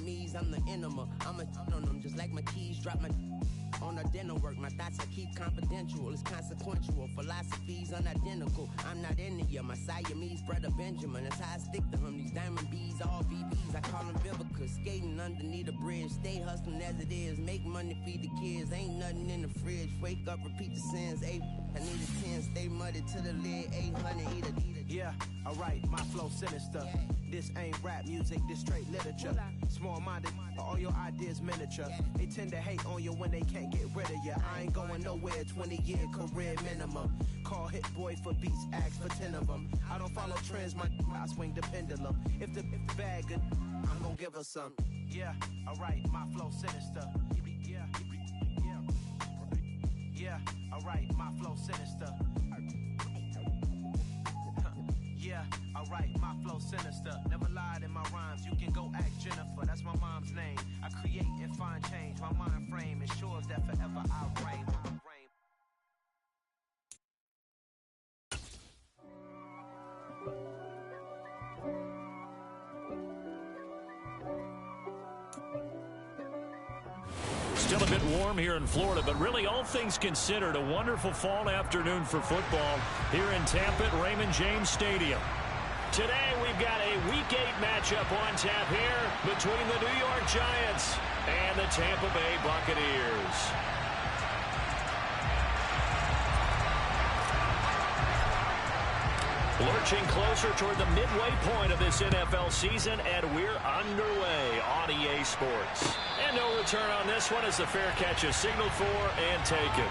Siamese, I'm the enema. I'm a on them just like my keys. Drop my on our dinner work. My thoughts I keep confidential. It's consequential. Philosophies unidentical. I'm not in it. My Siamese brother Benjamin. That's how I stick to him. These diamond bees, all VBs. I call them Vivica. Skating underneath a bridge. Stay hustling as it is. Make money, feed the kids. Ain't nothing in the fridge. Wake up, repeat the sins. I need a 10. Stay muddy to the lid. 800. Eat it. Yeah, alright, my flow sinister. Yeah. This ain't rap music, this straight literature. Small-minded, all your ideas miniature. They tend to hate on you when they can't get rid of you. I ain't going nowhere, 20-year career minimum. Call Hit Boy for beats, ask for 10 of them. I don't follow trends, I swing the pendulum. If the bag good, I'm gonna give her some. Yeah, alright, my flow sinister. Yeah, alright, my flow sinister. Yeah, alright, my flow sinister. Never lied in my rhymes, you can go ask Jennifer. That's my mom's name. I create and find change. My mind frame ensures that forever I reign. Still a bit warm here in Florida, but really all things considered, a wonderful fall afternoon for football here in Tampa at Raymond James Stadium. Today we've got a Week 8 matchup on tap here between the New York Giants and the Tampa Bay Buccaneers. Lurching closer toward the midway point of this NFL season, and we're underway on EA Sports. And no return on this one as the fair catch is signaled for and taken.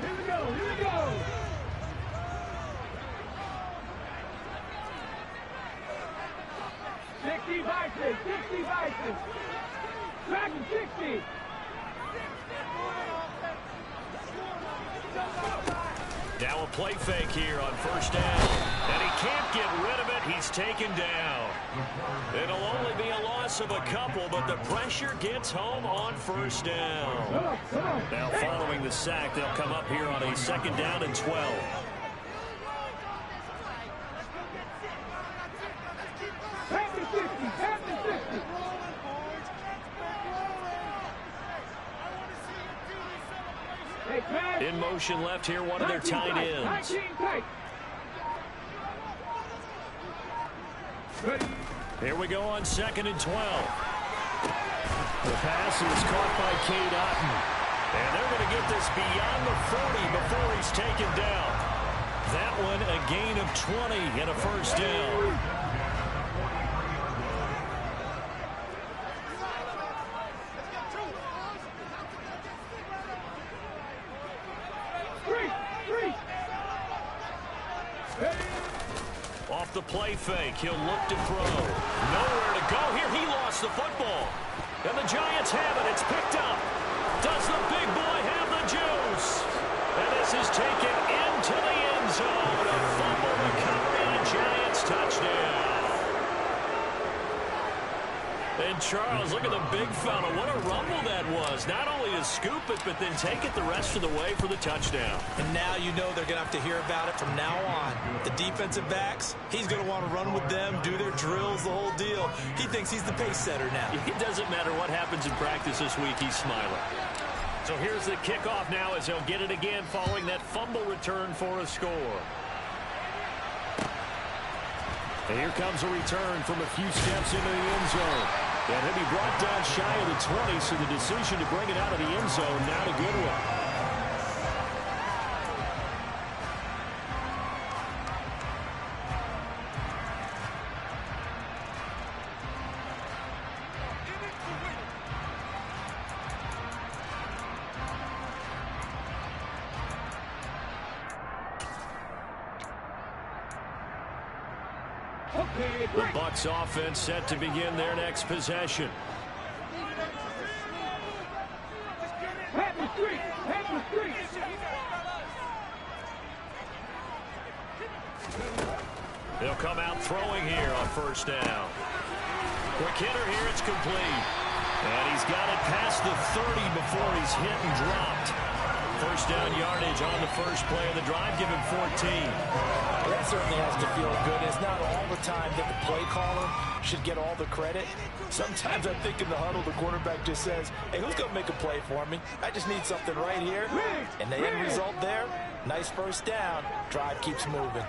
Here we go. Dragon 60. Now a play fake here on first down. And he can't get rid of it. He's taken down. It'll only be a loss of a couple, but the pressure gets home on first down. Now following the sack, they'll come up here on a second down and 12. In motion left here, one of their tight ends. Here we go on second and 12. The pass is caught by Cade Otton. And they're going to get this beyond the 40 before he's taken down. That one a gain of 20 and a first down. Off the play fake, he'll look to throw. Nowhere to go here. He lost the football. And the Giants have it. It's picked up. Does the big boy have the juice? And this is taken into the end zone. A fumble recovery and a Giants touchdown. And Charles, look at the big fella. What a rumble that was. Not only to scoop it, but then take it the rest of the way for the touchdown. And now you know they're going to have to hear about it from now on. The defensive backs, he's going to want to run with them, do their drills, the whole deal. He thinks he's the pace setter now. It doesn't matter what happens in practice this week, he's smiling. So here's the kickoff now as he'll get it again following that fumble return for a score. And here comes a return from a few steps into the end zone. And he'll be brought down shy of the 20, so the decision to bring it out of the end zone, not a good one. The Bucs offense set to begin their next possession. They'll come out throwing here on first down. Quick hitter here, it's complete. And he's He's got it past the 30 before he's hit and dropped. First down yardage on the first play of the drive. Give him 14. That certainly has to feel good. It's not all the time that the play caller should get all the credit. Sometimes I think in the huddle, the quarterback just says, hey, who's going to make a play for me? I just need something right here. And the end result there, nice first down. Drive keeps moving.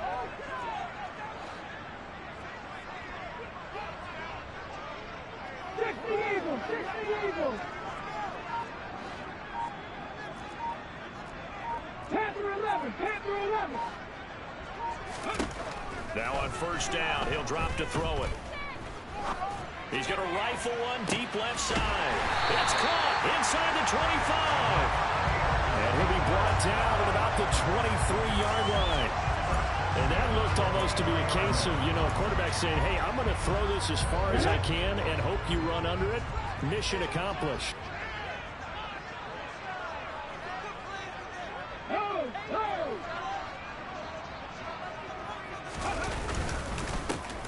Panther 11. Now on first down, he'll drop to throw it. He's going to rifle one deep left side. It's caught inside the 25. And he'll be brought down at about the 23-yard line. And that looked almost to be a case of, a quarterback saying, hey, I'm going to throw this as far as I can and hope you run under it. Mission accomplished.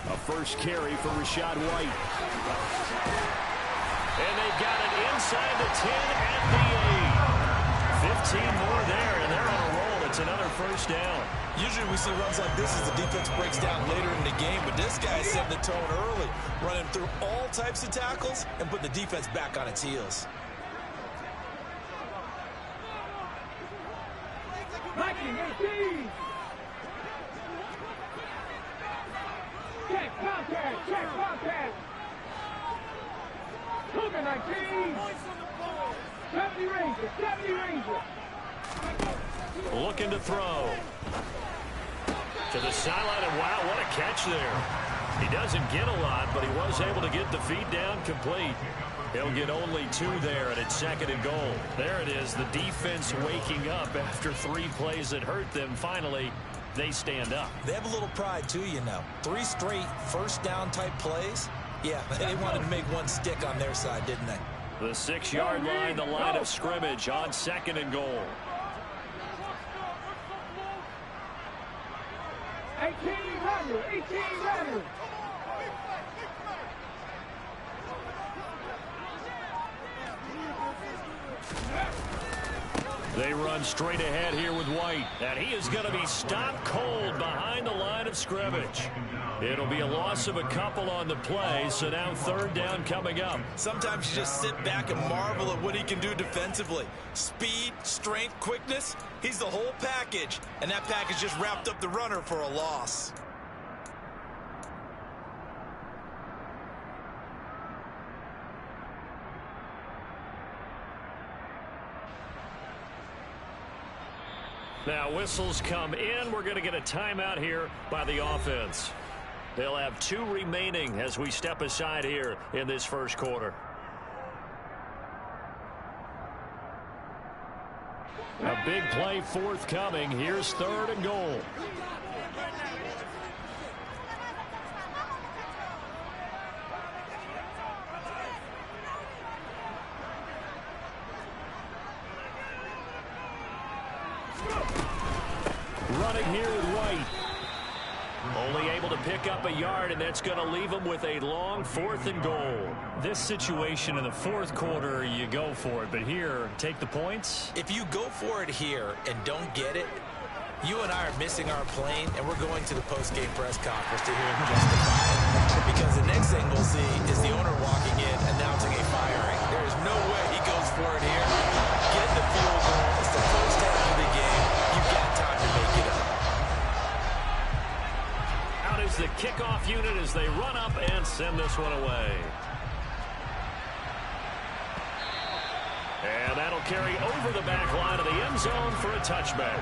A first carry for Rachaad White. And they've got it inside the 10 at the 8. 15 more there, and they're on a roll. It's another first down. Usually we see runs like this as the defense breaks down later in the game, but this guy is setting the tone early, running through all types of tackles and putting the defense back on its heels. Check contact. Cougar 19. 70 Ranger. Looking to throw. To the sideline, and wow, what a catch there. He doesn't get a lot, but he was able to get the feed down complete. He'll get only 2 there, and it's second and goal. There it is, the defense waking up after 3 plays that hurt them. Finally, they stand up. They have a little pride, too, 3 straight first down type plays. Yeah, they wanted to make one stick on their side, didn't they? The 6-yard line, the line of scrimmage on second and goal. 18 runner. They run straight ahead here with White, and he is going to be stopped cold behind the line of scrimmage. It'll be a loss of a couple on the play, so now third down coming up. Sometimes you just sit back and marvel at what he can do defensively. Speed, strength, quickness, he's the whole package, and that package just wrapped up the runner for a loss. Now whistles come in. We're going to get a timeout here by the offense. They'll have 2 remaining as we step aside here in this first quarter. A big play forthcoming. Here's third and goal. Running here with White. Only able to pick up a yard, and that's going to leave him with a long 4th and goal. This situation in the 4th quarter, you go for it. But here, take the points. If you go for it here and don't get it, you and I are missing our plane, and we're going to the post-game press conference to hear him justify it. Because the next thing we'll see is the owner walking in, announcing a firing. There is no way he goes for it here. Get the field goal. It's the first half of the game. You've got time to make it up. Out is the kickoff unit as they run up and send this one away. And that'll carry over the back line of the end zone for a touchback.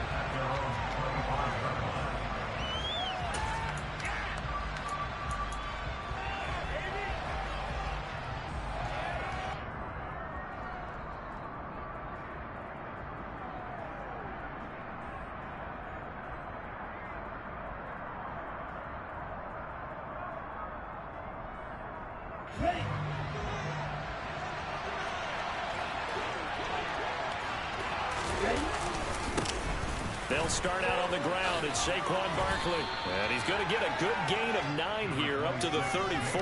They'll start out on the ground. It's Saquon Barkley. And he's going to get a good gain of 9 here up to the 34.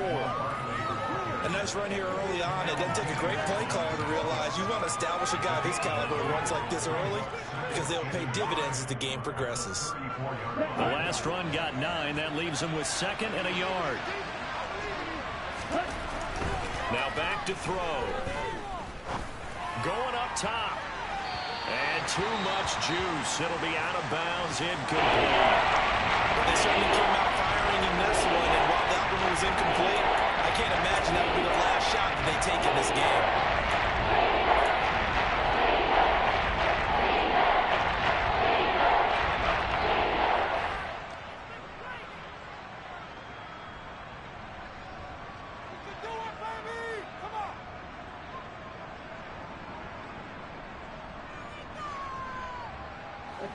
A nice run here early on. It doesn't take a great play caller to realize you want to establish a guy of his caliber who runs like this early because they'll pay dividends as the game progresses. The last run got 9. That leaves him with 2nd and a yard. Now back to throw. Going up top. And too much juice. It'll be out of bounds, incomplete. They certainly came out firing in this one, and while that one was incomplete, I can't imagine that would be the last shot that they take in this game.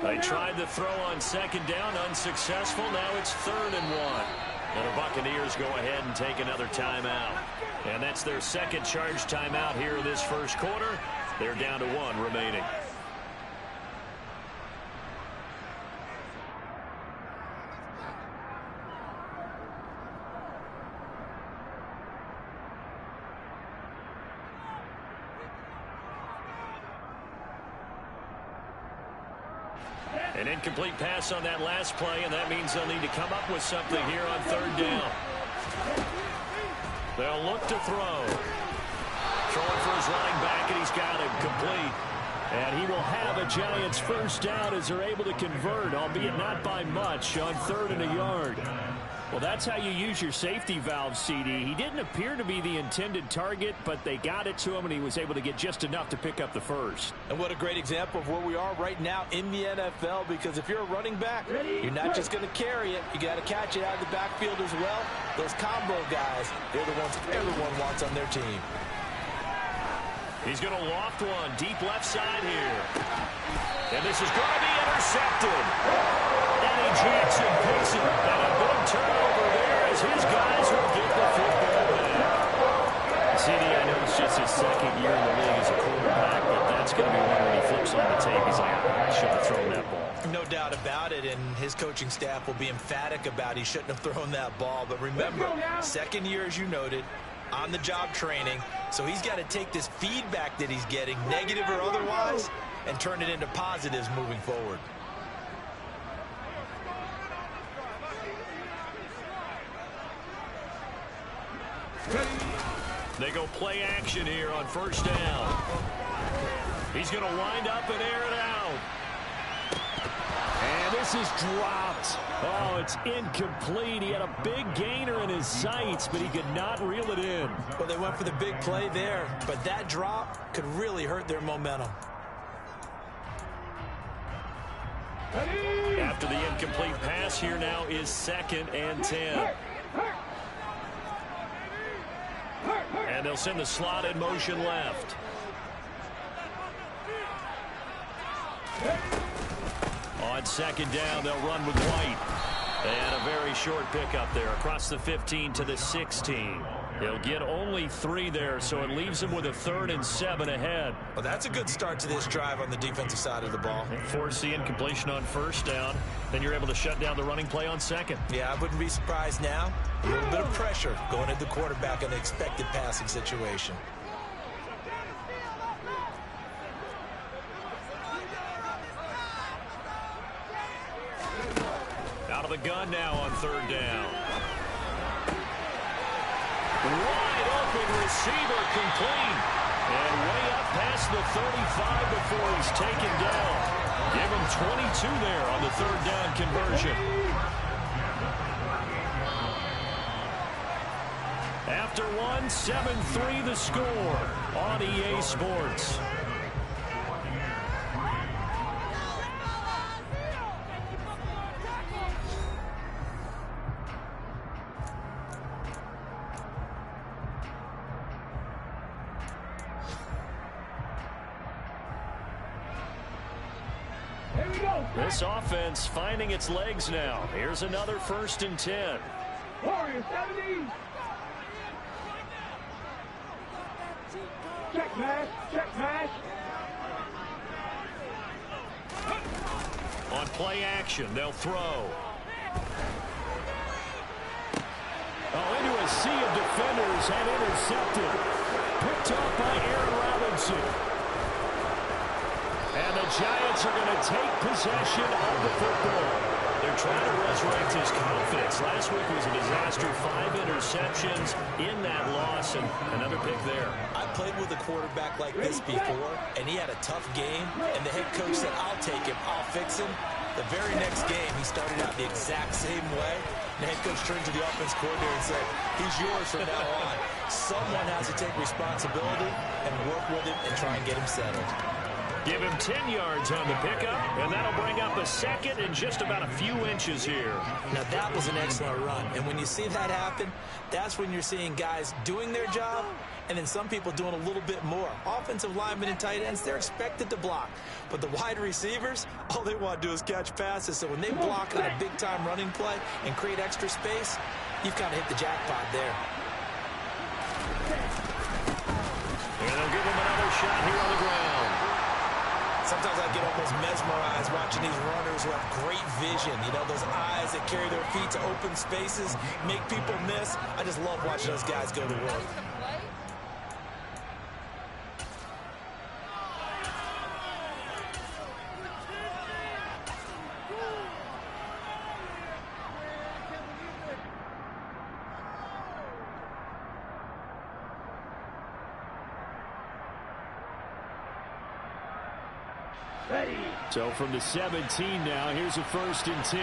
They tried the throw on 2nd down, unsuccessful. Now it's 3rd and 1. And the Buccaneers go ahead and take another timeout. And that's their 2nd charge timeout here in this first quarter. They're down to 1 remaining. An incomplete pass on that last play, and that means they'll need to come up with something here on 3rd down. They'll look to throw. Throwing for his running back, and he's got it complete. And he will have a Giants first down as they're able to convert, albeit not by much, on 3rd and a yard. Well, that's how you use your safety valve, CD. He didn't appear to be the intended target, but they got it to him, and he was able to get just enough to pick up the first. And what a great example of where we are right now in the NFL, because if you're a running back, you're not just going to carry it. You got to catch it out of the backfield as well. Those combo guys, they're the ones everyone wants on their team. He's going to loft one deep left side here. And this is going to be intercepted. Eddie Jackson picks it. And a big turnover there as his guys will get the football back. CD, I know it's just his 2nd year in the league as a quarterback, but that's going to be one when he flips on the tape. He's like, I should have thrown that ball. No doubt about it, and his coaching staff will be emphatic about he shouldn't have thrown that ball. But remember, 2nd year, as you noted, on-the-job training, so he's got to take this feedback that he's getting, negative or otherwise, and turn it into positives moving forward. They go play action here on 1st down. He's going to wind up and air it out. And this is dropped. Oh, it's incomplete. He had a big gainer in his sights, but he could not reel it in. Well, they went for the big play there, but that drop could really hurt their momentum. After the incomplete pass, here now is 2nd and 10. And they'll send the slot in motion left. On 2nd down, they'll run with White. And a very short pickup there across the 15 to the 16. He'll get only 3 there, so it leaves him with a 3rd and 7 ahead. Well, that's a good start to this drive on the defensive side of the ball. Force the incompletion on 1st down. Then you're able to shut down the running play on 2nd. Yeah, I wouldn't be surprised now. A little bit of pressure going at the quarterback in an expected passing situation. Out of the gun now on 3rd down. Wide open receiver complete. And way up past the 35 before he's taken down. Give him 22 there on the 3rd down conversion. After one, 7-3 the score on EA Sports. This offense finding its legs now. Here's another 1st and 10. Warriors 70. Check mash, check mash. On play action, they'll throw. Into a sea of defenders and intercepted. Picked up by Aaron Robinson. And the Giants are going to take possession of the football. They're trying to resurrect his confidence. Last week was a disaster. 5 interceptions in that loss, and another pick there. I played with a quarterback like this before, and he had a tough game, and the head coach said, I'll take him, I'll fix him. The very next game, he started out the exact same way. The head coach turned to the offense coordinator and said, he's yours from now on. Someone has to take responsibility and work with him and try and get him settled. Give him 10 yards on the pickup, and that'll bring up a second and just about a few inches here. Now, that was an excellent run. And when you see that happen, that's when you're seeing guys doing their job and then some people doing a little bit more. Offensive linemen and tight ends, they're expected to block. But the wide receivers, all they want to do is catch passes. So when they block on a big-time running play and create extra space, you've kind of hit the jackpot there. And they'll give him another shot here on the ground. Sometimes I get almost mesmerized watching these runners who have great vision. You know, those eyes that carry their feet to open spaces, make people miss. I just love watching those guys go to work. Ready. So from the 17 now, here's a 1st and 10.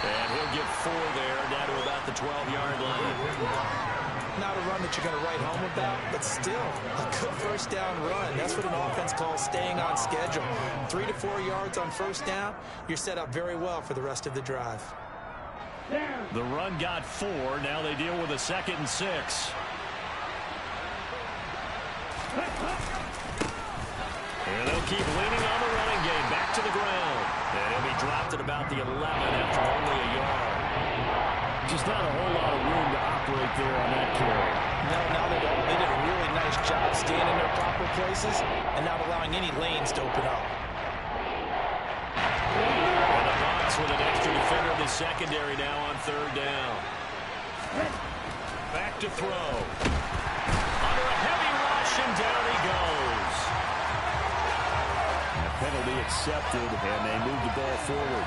And he'll get 4 there, down to about the 12-yard line. Not a run that you're going to write home about, but still a good first down run. That's what an offense calls staying on schedule. 3 to 4 yards on first down, you're set up very well for the rest of the drive. The run got 4. Now they deal with a 2nd and 6. And they'll keep leaning on the running game. Back to the ground. And he'll be dropped at about the 11 after only a yard. Just not a whole lot of room to operate there on that carry. No, not at all. They did a really nice job staying in their proper places and not allowing any lanes to open up. With an extra defender in the secondary now on 3rd down. Back to throw. Under a heavy rush, and down he goes. A penalty accepted, and they move the ball forward.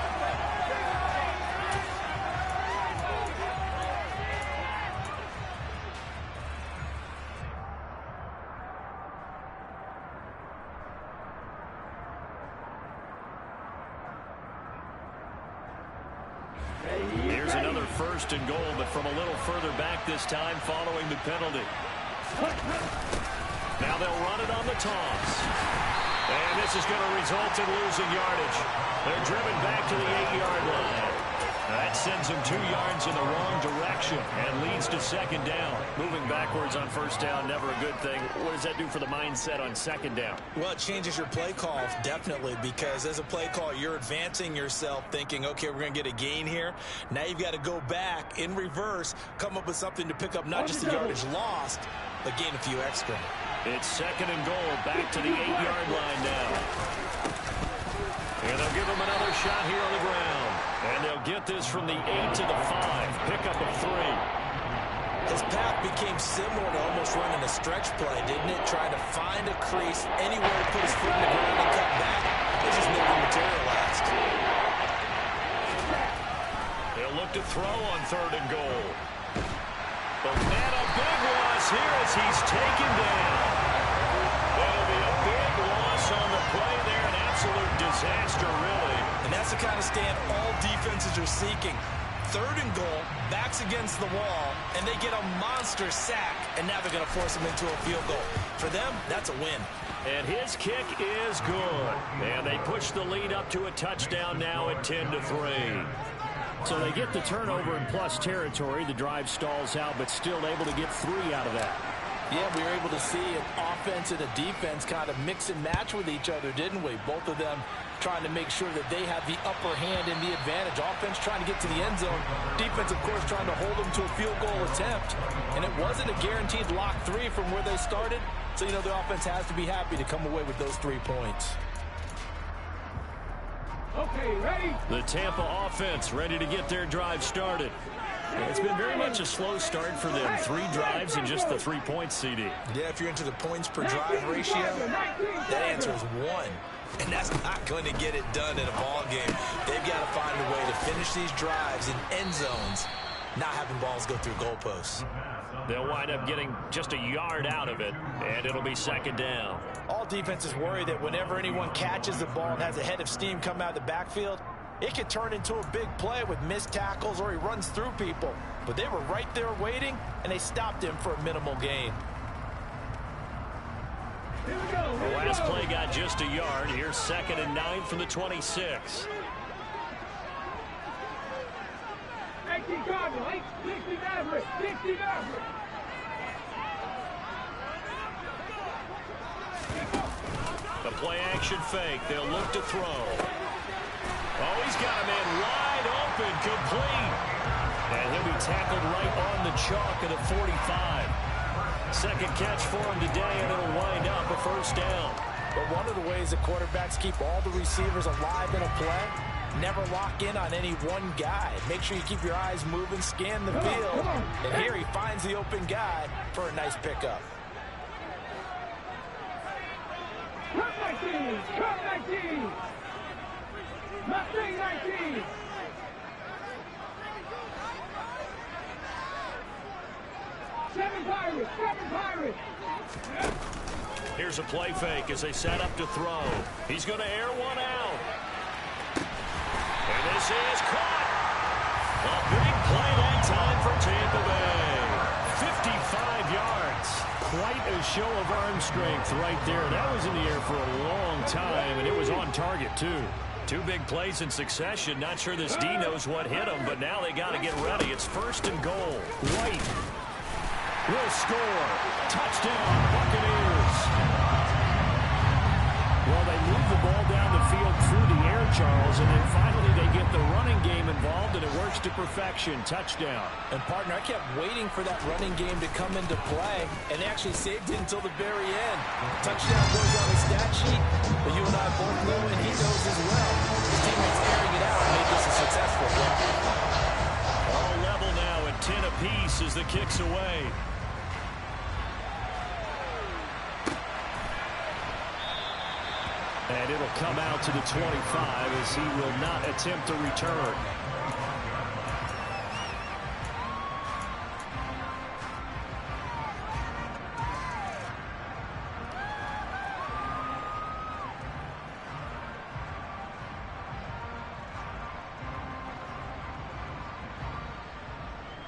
Here's another 1st and goal, but from a little further back this time following the penalty. Now they'll run it on the toss. And this is going to result in losing yardage. They're driven back to the 8-yard line. That sends them 2 yards in the wrong direction and leads to 2nd down. Moving backwards on 1st down, never a good thing. What does that do for the mindset on 2nd down? Well, it changes your play call, definitely, because as a play call, you're advancing yourself thinking, okay, we're going to get a gain here. Now you've got to go back in reverse, come up with something to pick up not just the yardage lost, but gain a few extra. It's 2nd and goal, back to the 8-yard line now. And they'll give him another shot here on the ground. And they'll get this from the 8 to the 5. Pickup of 3. His path became similar to almost running a stretch play, didn't it? Trying to find a crease, anywhere to put his foot in the ground and cut back. It just never materialized. They'll look to throw on 3rd and goal. But man, a big loss here as he's taken down. That'll be a big loss on the play there. An absolute disaster, really. And that's the kind of stand all defenses are seeking. 3rd and goal, backs against the wall, and they get a monster sack, and now they're going to force him into a field goal. For them, that's a win. And his kick is good. And they push the lead up to a touchdown now at 10-3. So they get the turnover in plus territory. The drive stalls out, but still able to get 3 out of that. Yeah, we were able to see an offense and a defense kind of mix and match with each other, didn't we? Both of them trying to make sure that they have the upper hand and the advantage. Offense trying to get to the end zone. Defense, of course, trying to hold them to a field goal attempt. And it wasn't a guaranteed lock 3 from where they started, So, you know, the offense has to be happy to come away with those 3 points. Okay, ready? The Tampa offense ready to get their drive started. It's been very much a slow start for them. 3 drives and just the 3 points, CD. Yeah, if you're into the points per drive ratio, that answer is 1. And that's not going to get it done in a ball game. They've got to find a way to finish these drives in end zones, not having balls go through goalposts. They'll wind up getting just a yard out of it, and it'll be second down. All defenses worry that whenever anyone catches the ball and has a head of steam come out of the backfield, it could turn into a big play with missed tackles or he runs through people. But they were right there waiting, and they stopped him for a minimal gain. The last play got just a yard. Here's 2nd and 9 from the 26. 19 Cardinal, 60 Maverick, 60 Maverick. The play action fake. They'll look to throw. Oh, he's got a man wide open, complete. And he'll be tackled right on the chalk at the 45. Second catch for him today, and it'll wind up a first down. But one of the ways the quarterbacks keep all the receivers alive in a play, never lock in on any one guy. Make sure you keep your eyes moving, scan the field. And here he finds the open guy for a nice pickup. Cut 19, cut 19. Mustang 19. Seven Pirates. Here's a play fake as they set up to throw. He's going to air one out. And this is caught. A big play that time for Tampa Bay. 55 yards. Quite a show of arm strength right there. That was in the air for a long time, and it was on target, too. 2 big plays in succession. Not sure this D knows what hit him, but now they got to get ready. It's 1st and goal. White will score. Touchdown, Buccaneers. Well, they move the ball down the field through the air, Charles, and then finally they get the running game involved, and it works to perfection. Touchdown. And, partner, I kept waiting for that running game to come into play, and they actually saved it until the very end. Touchdown goes on the stat sheet, but you and I both know, and he knows as well. His teammates airing it out and make this a successful run. All level now at 10 apiece as the kick's away. And it'll come out to the 25 as he will not attempt to return.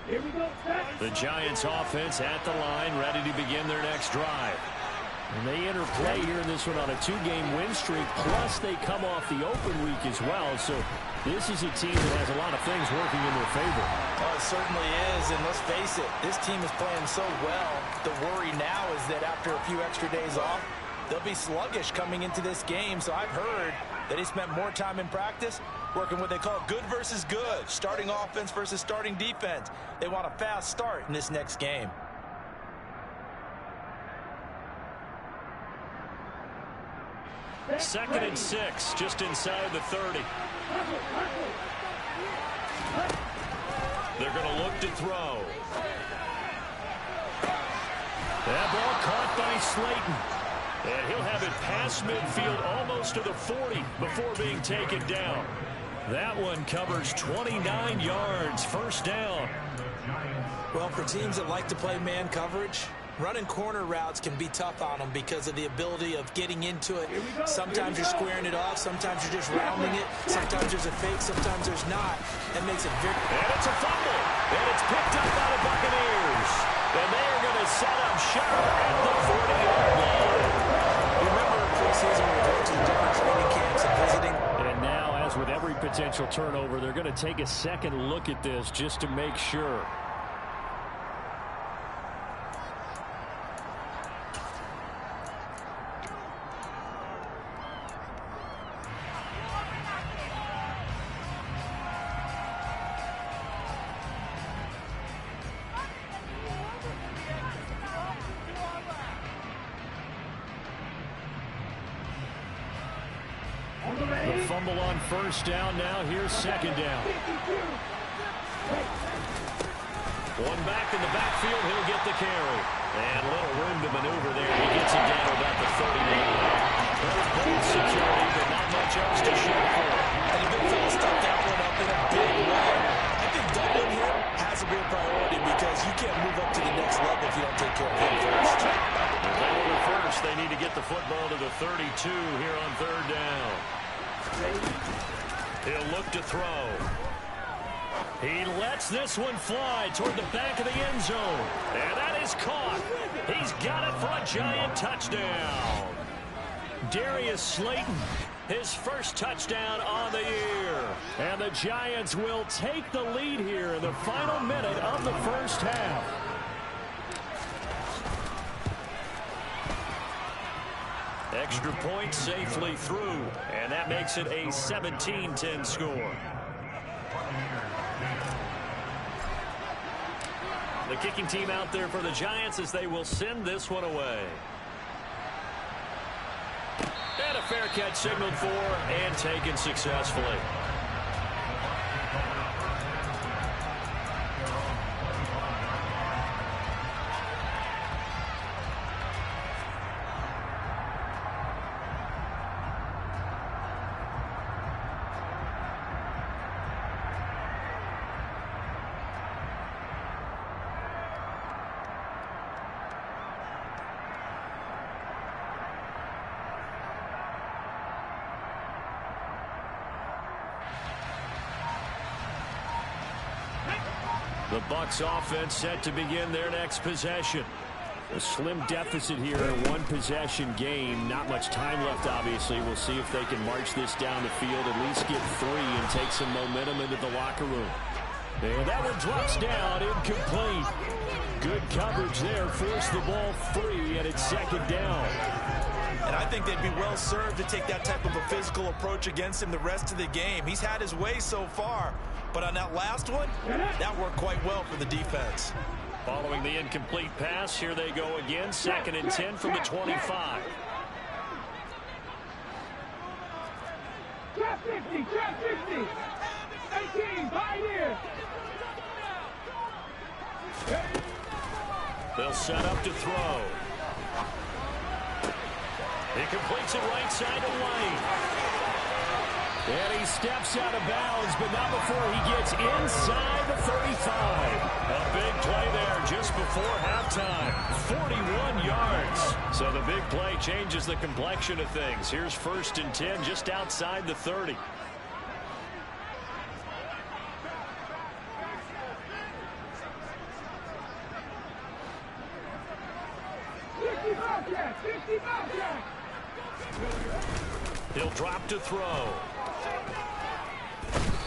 Here we go, set. The Giants offense at the line, ready to begin their next drive. And they enter play here in this one on a 2-game win streak, plus they come off the open week as well. So this is a team that has a lot of things working in their favor. Oh, it certainly is, and let's face it, this team is playing so well. The worry now is that after a few extra days off, they'll be sluggish coming into this game. So I've heard that they spent more time in practice working what they call good versus good, starting offense versus starting defense. They want a fast start in this next game. Second and 6, just inside the 30. They're going to look to throw. That ball caught by Slayton. And he'll have it past midfield almost to the 40 before being taken down. That one covers 29 yards, first down. Well, for teams that like to play man coverage, running corner routes can be tough on them because of the ability of getting into it. Sometimes you're squaring it off. Sometimes you're just rounding it. Sometimes there's a fake. Sometimes there's not. That makes it very... And it's a fumble. And it's picked up by the Buccaneers. And they are going to set up shop at the 40-yard line. Remember preseason when we went to the different training camps and visiting? And now, as with every potential turnover, they're going to take a second look at this just to make sure. fumble on first down. Now here's second down. One back in the backfield. He'll get the carry. And little room to maneuver there. He gets it down about the 39. There's ball security, but not much else to shoot for. And the big fella stepped that one up in a big way. I think doubling him has to be a priority because you can't move up to the next level if you don't take care of him first. If they were first, they need to get the football to the 32 here on third down. He'll look to throw. He lets this one fly toward the back of the end zone. And that is caught. He's got it for a giant touchdown. Darius Slayton, his first touchdown on the year. And the Giants will take the lead here in the final minute of the first half. Extra point safely through, and that makes it a 17-10 score. The kicking team out there for the Giants as they will send this one away. And a fair catch signaled for and taken successfully. The Bucs offense set to begin their next possession. A slim deficit here in a one-possession game. Not much time left, obviously. We'll see if they can march this down the field, at least get 3 and take some momentum into the locker room. And that one drops down, incomplete. Good coverage there, forced the ball free, and it's second down. And I think they'd be well served to take that type of a physical approach against him the rest of the game. He's had his way so far, but on that last one, that worked quite well for the defense. Following the incomplete pass, here they go again, 2nd and 10 from the 25. Trap 50, trap 50. 18, pioneer. They'll set up to throw. He completes it right side to White. And he steps out of bounds, but not before he gets inside the 35. A big play there just before halftime. 41 yards. So the big play changes the complexion of things. Here's 1st and 10 just outside the 30. He'll drop to throw.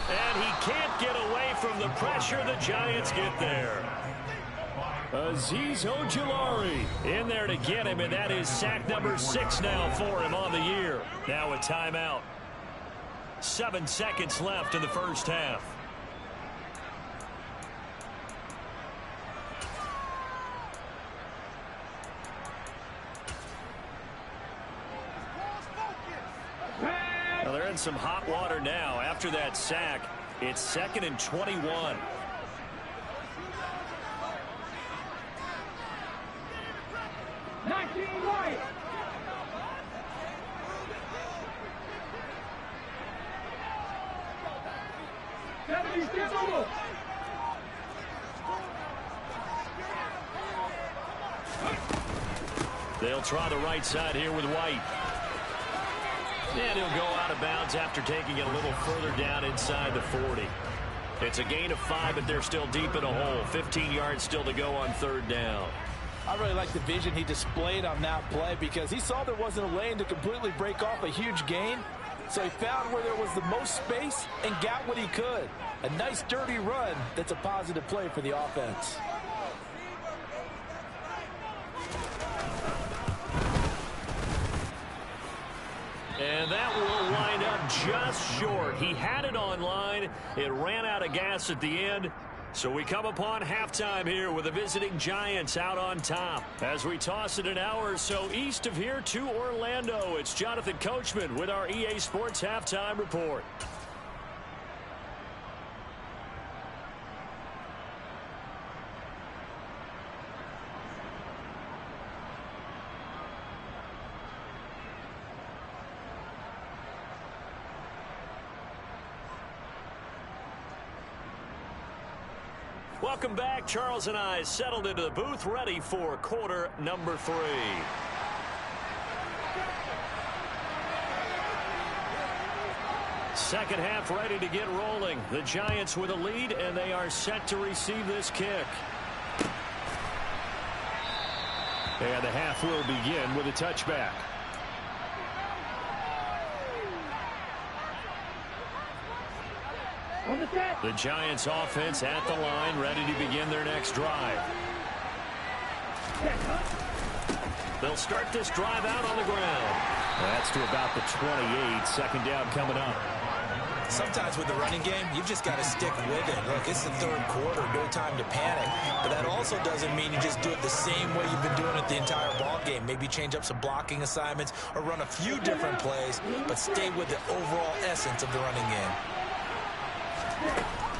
And he can't get away from the pressure. The Giants get there. Azeez Ojulari in there to get him, and that is sack number 6 now for him on the year. Now a timeout. 7 seconds left in the first half. Well, they're in some hot water now. After that sack, it's 2nd and 21. White. They'll try the right side here with White. And he'll go out of bounds after taking it a little further down inside the 40. It's a gain of 5, but they're still deep in a hole. 15 yards still to go on 3rd down. I really like the vision he displayed on that play because he saw there wasn't a lane to completely break off a huge gain. So he found where there was the most space and got what he could. A nice dirty run that's a positive play for the offense. And that will line up just short. He had it on line. It ran out of gas at the end. So we come upon halftime here with the visiting Giants out on top. As we toss it an hour or so east of here to Orlando, it's Jonathan Coachman with our EA Sports Halftime Report. Welcome back. Charles and I settled into the booth, ready for quarter number 3. Second half ready to get rolling. The Giants with a lead, and they are set to receive this kick. And the half will begin with a touchback. The Giants offense at the line, ready to begin their next drive. They'll start this drive out on the ground. That's to about the 28. Second down coming up. Sometimes with the running game, you've just got to stick with it. Look, it's the third quarter, no time to panic. But that also doesn't mean you just do it the same way you've been doing it the entire ball game. Maybe change up some blocking assignments or run a few different plays, but stay with the overall essence of the running game.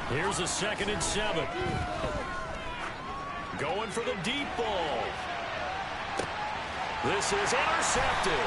Here's a 2nd and 7. Going for the deep ball. This is intercepted.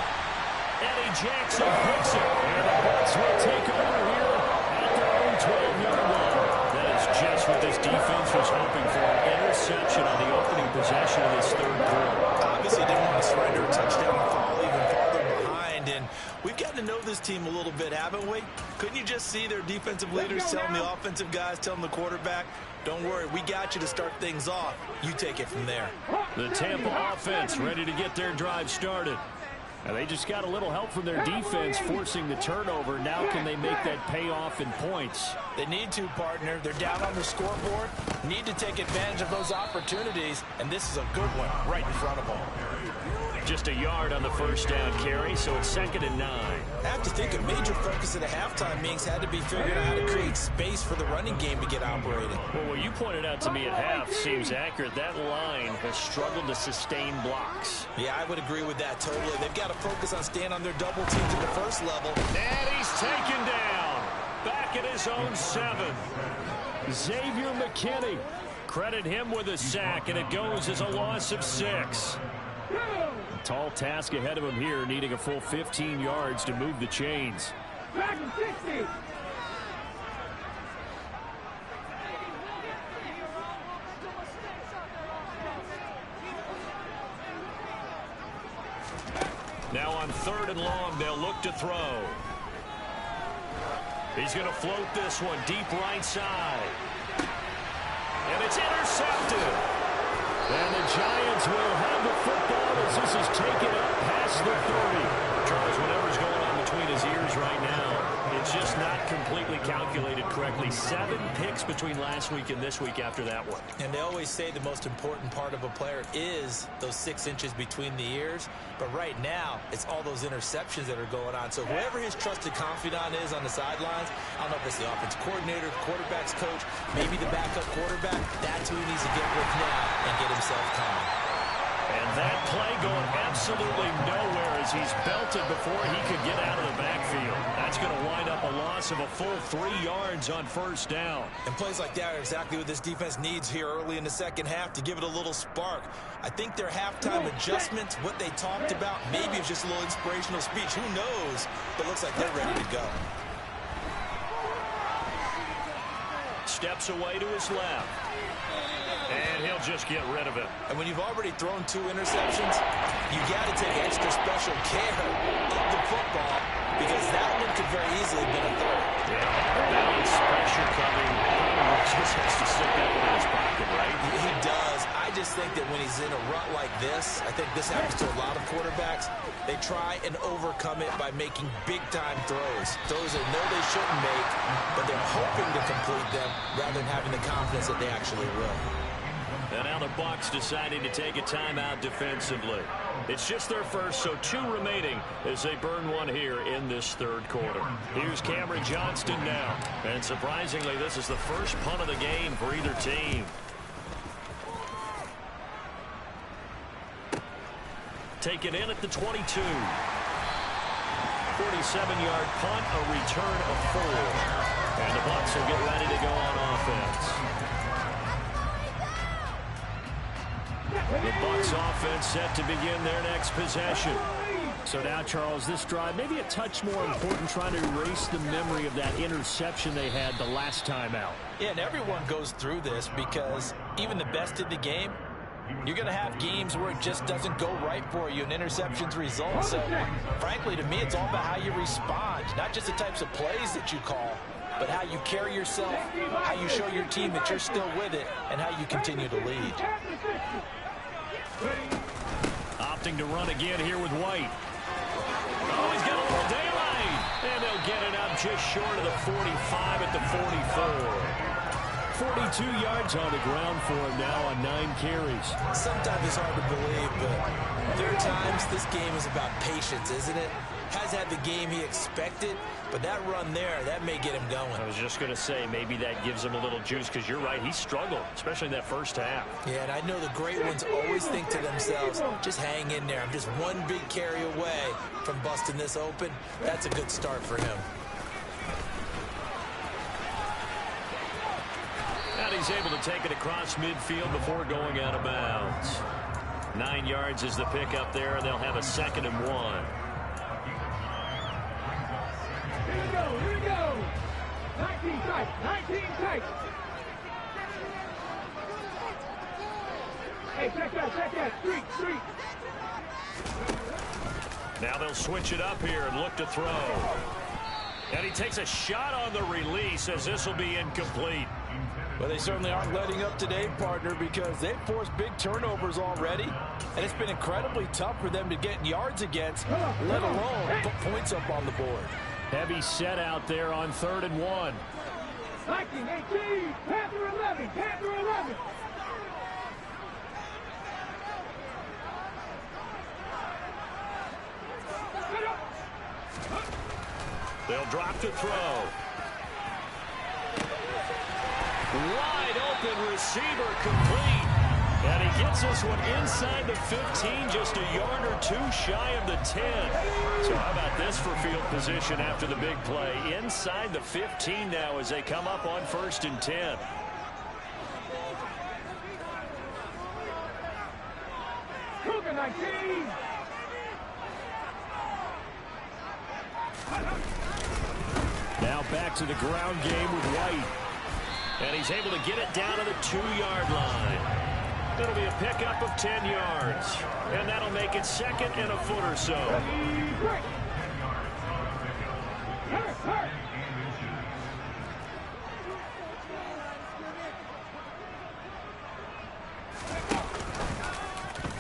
Eddie Jackson picks it. And the Bucs will take over here at their own 12-yard line. That is just what this defense was hoping for. An interception on the opening possession of this third quarter. Obviously didn't want to surrender a touchdown and fall even farther behind. And we've gotten to know this team a little bit, haven't we? Couldn't you just see their defensive leaders telling the offensive guys, telling the quarterback, don't worry, we got you to start things off. You take it from there. The Tampa offense ready to get their drive started. And they just got a little help from their defense forcing the turnover. Now can they make that pay off in points? They need to, partner. They're down on the scoreboard. Need to take advantage of those opportunities. And this is a good one right in front of them. Just a yard on the first down carry, so it's 2nd and 9. I have to think a major focus at the halftime meetings had to be figuring out how to create space for the running game to get operating. Well, what you pointed out to me at half seems accurate. That line has struggled to sustain blocks. Yeah, I would agree with that totally. They've got to focus on staying on their double teams at the first level. And he's taken down. Back at his own 7. Xavier McKinney. Credit him with a sack, and it goes as a loss of 6. A tall task ahead of him here, needing a full 15 yards to move the chains. Back in 60. Now on 3rd and long, they'll look to throw. He's going to float this one deep right side. And it's intercepted. And the Giants will have the football as this is taken up past the 30. Charles, whatever's going on between his ears right now, it's just not completely calculated correctly. 7 picks between last week and this week after that one. And they always say the most important part of a player is those 6 inches between the ears. But right now, it's all those interceptions that are going on. So whoever his trusted confidant is on the sidelines, I don't know if it's the offensive coordinator, quarterback's coach, maybe the backup quarterback, that's who he needs to get with now and get himself calm. And that play going absolutely nowhere as he's belted before he could get out of the backfield. That's going to wind up a loss of a full 3 yards on first down. And plays like that are exactly what this defense needs here early in the second half to give it a little spark. I think their halftime adjustments, what they talked about, maybe it's just a little inspirational speech. Who knows? But looks like they're ready to go. Steps away to his left. And he'll just get rid of it. And when you've already thrown 2 interceptions, you got to take extra special care of the football because that one could very easily have been a third. Yeah, balance, pressure coming. Just has to stick that one in his pocket, right? He does. I just think that when he's in a rut like this, I think this happens to a lot of quarterbacks, they try and overcome it by making big-time throws. Throws they know they shouldn't make, but they're hoping to complete them rather than having the confidence that they actually will. And now the Bucs deciding to take a timeout defensively. It's just their first, so 2 remaining as they burn one here in this third quarter. Here's Cameron Johnston now. And surprisingly, this is the first punt of the game for either team. Taken in at the 22. 47-yard punt, a return of 4. And the Bucs will get ready to go on offense. The Bucs offense set to begin their next possession. So now, Charles, this drive maybe a touch more important, trying to erase the memory of that interception they had the last time out. Yeah, and everyone goes through this because even the best in the game, you're going to have games where it just doesn't go right for you and interceptions result. So, frankly, to me, it's all about how you respond, not just the types of plays that you call, but how you carry yourself, how you show your team that you're still with it, and how you continue to lead. Opting to run again here with White. Oh, he's got a little daylight. And they'll get it up just short of the 45 at the 44. 42 yards on the ground for him now on 9 carries. Sometimes it's hard to believe, but there are times this game is about patience, isn't it? Has had the game he expected, but that run there, that may get him going. I was just going to say, maybe that gives him a little juice, because you're right, he struggled, especially in that first half. Yeah, and I know the great ones always think to themselves, just hang in there. I'm just one big carry away from busting this open. That's a good start for him. And he's able to take it across midfield before going out of bounds. 9 yards is the pickup there, and they'll have a 2nd and 1. Here we go. 19 tight, 19 tight. Hey, check that, street. Now they'll switch it up here and look to throw. And he takes a shot on the release as this will be incomplete. Well, they certainly aren't letting up today, partner, because they've forced big turnovers already, and it's been incredibly tough for them to get yards against, let alone put points up on the board. Heavy set out there on 3rd and 1. 19-18, Panther 11, Panther 11. They'll drop to throw. Wide open receiver complete. And he gets this one inside the 15, just a yard or 2 shy of the 10. So how about this for field position after the big play? Inside the 15 now as they come up on 1st and 10. Cougar 19. Now back to the ground game with White. And he's able to get it down to the 2-yard line. It'll be a pickup of 10 yards. And that'll make it 2nd and a foot or so.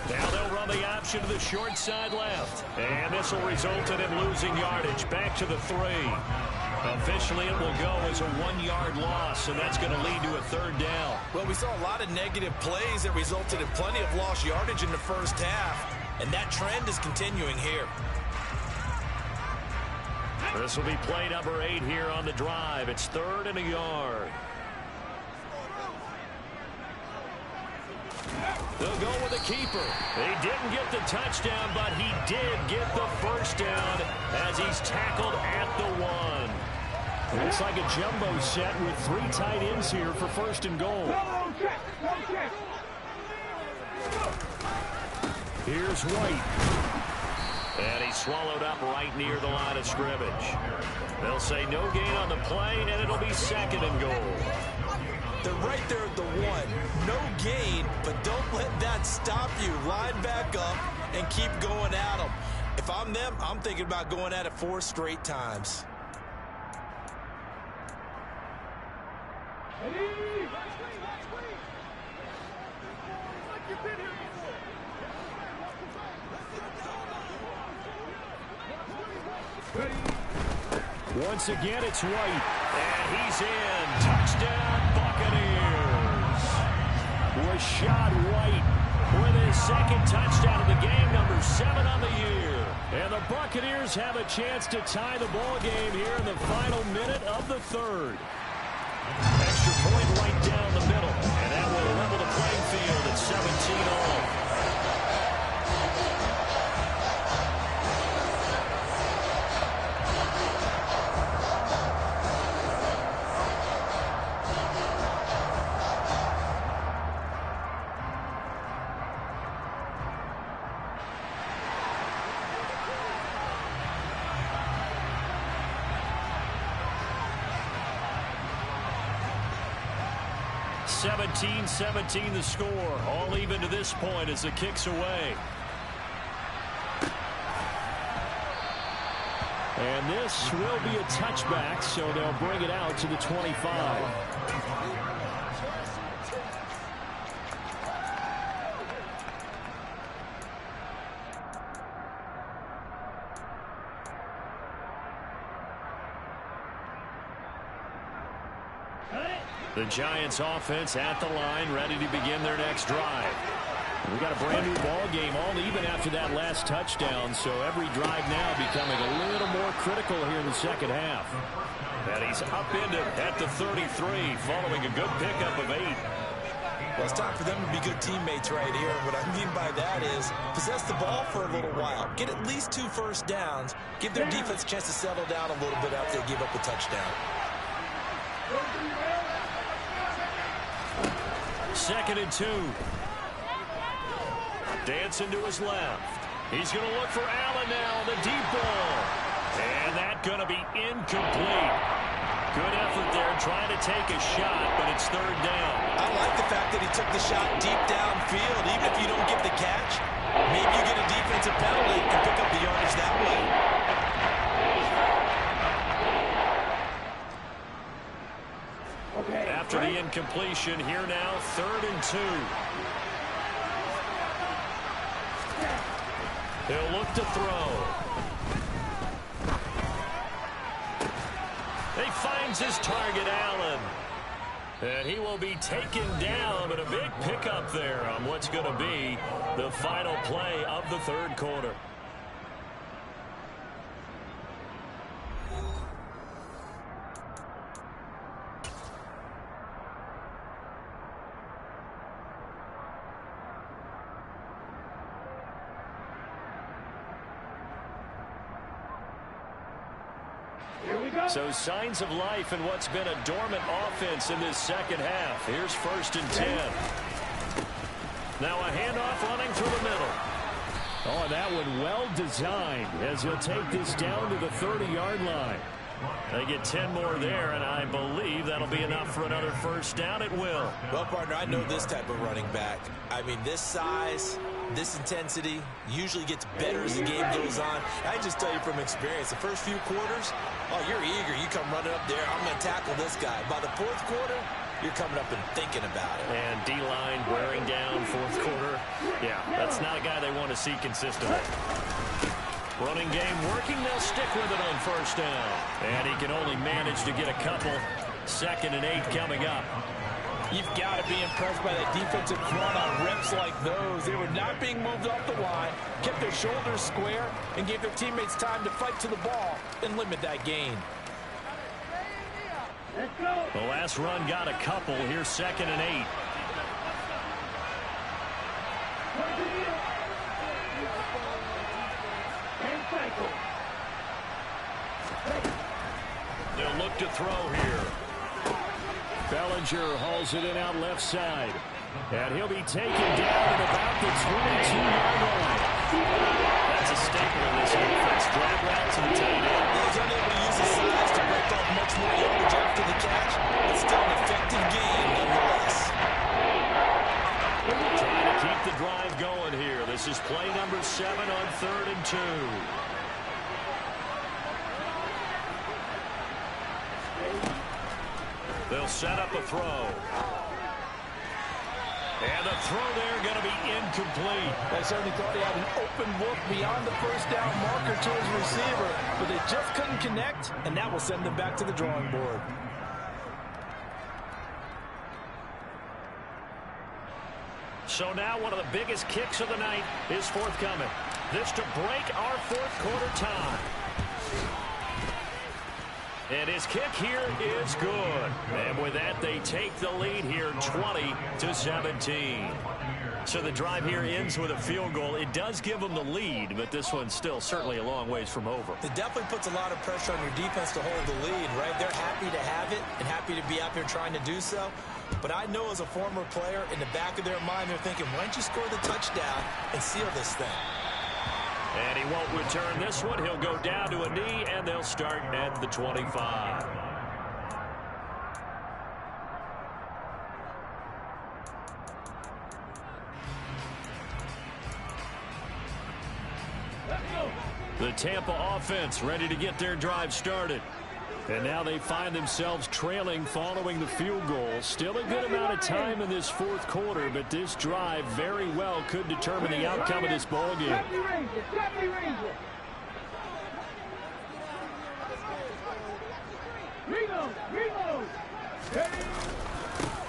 Now they'll run the option to the short side left. And this will result in him losing yardage. Back to the 3. Officially, it will go as a 1-yard loss, and that's going to lead to a 3rd down. Well, we saw a lot of negative plays that resulted in plenty of lost yardage in the first half, and that trend is continuing here. This will be play number 8 here on the drive. It's 3rd and a yard. They'll go with a keeper. He didn't get the touchdown, but he did get the first down as he's tackled at the 1. Looks like a jumbo set with 3 tight ends here for 1st and goal. Here's White. And he's swallowed up right near the line of scrimmage. They'll say no gain on the play, and it'll be 2nd and goal. They're right there at the 1. No gain, but don't let that stop you. Line back up and keep going at them. If I'm them, I'm thinking about going at it 4 straight times. Once again, it's White. And he's in. Touchdown, Buccaneers. Rashad White with his second touchdown of the game, number 7 on the year. And the Buccaneers have a chance to tie the ball game here in the final minute of the third. Extra point right down the middle, and that will level the playing field at 17 all. (17-17) the score. All even to this point as the kick's away. And this will be a touchback, so they'll bring it out to the 25. The Giants offense at the line, ready to begin their next drive. We got a brand new ball game, all even after that last touchdown, so every drive now becoming a little more critical here in the second half. And he's upended at the 33 following a good pickup of 8. Well, it's time for them to be good teammates right here. What I mean by that is possess the ball for a little while. Get at least 2 first downs. Give their defense a chance to settle down a little bit after they give up a touchdown. 2nd and 2. Dancing to his left. He's going to look for Allen now, the deep ball. And that's going to be incomplete. Good effort there, trying to take a shot, but it's 3rd down. I like the fact that he took the shot deep downfield. Even if you don't get the catch, maybe you get a defensive penalty and pick up the yardage that way. After the incompletion, here now, 3rd and 2. He'll look to throw. He finds his target, Allen. And he will be taken down, but a big pickup there on what's going to be the final play of the 3rd quarter. So signs of life in what's been a dormant offense in this second half. Here's 1st and 10. Now a handoff running through the middle. Oh, and that one well designed as he'll take this down to the 30-yard line. They get 10 more there, and I believe that'll be enough for another 1st down. It will. Well, partner, I know this type of running back. I mean, this size, this intensity usually gets better as the game goes on. I just tell you from experience, the first few quarters, oh, you're eager. You come running up there. I'm going to tackle this guy. By the 4th quarter, you're coming up and thinking about it. And D-line wearing down 4th quarter. Yeah, that's not a guy they want to see consistently. Running game working. They'll stick with it on 1st down. And he can only manage to get a couple. 2nd and 8 coming up. You've got to be impressed by that defensive front on reps like those. They were not being moved off the line, kept their shoulders square, and gave their teammates time to fight to the ball and limit that gain. The last run got a couple. Here's 2nd and 8. They'll look to throw here. Bellinger hauls it in out left side. And he'll be taken down at about the 22-yard line. That's a staple in this offense. Drag route to the tight end. He's unable to use his size to break off much more yardage after the catch, but still an effective gain nonetheless. Trying to keep the drive going here. This is play number 7 on 3rd and 2. They'll set up a throw. And the throw there going to be incomplete. They certainly thought he had an open look beyond the 1st down marker to his receiver, but they just couldn't connect, and that will send them back to the drawing board. So now one of the biggest kicks of the night is forthcoming. This to break our fourth quarter tie. And his kick here is good. And with that, they take the lead here 20-17. So the drive here ends with a field goal. It does give them the lead, but this one's still certainly a long ways from over. It definitely puts a lot of pressure on your defense to hold the lead, right? They're happy to have it and happy to be out there trying to do so. But I know as a former player, in the back of their mind, they're thinking, why don't you score the touchdown and seal this thing? And he won't return this one. He'll go down to a knee, and they'll start at the 25. The Tampa offense ready to get their drive started. And now they find themselves trailing following the field goal. Still a good amount of time in this fourth quarter, but this drive very well could determine the outcome of this ball game.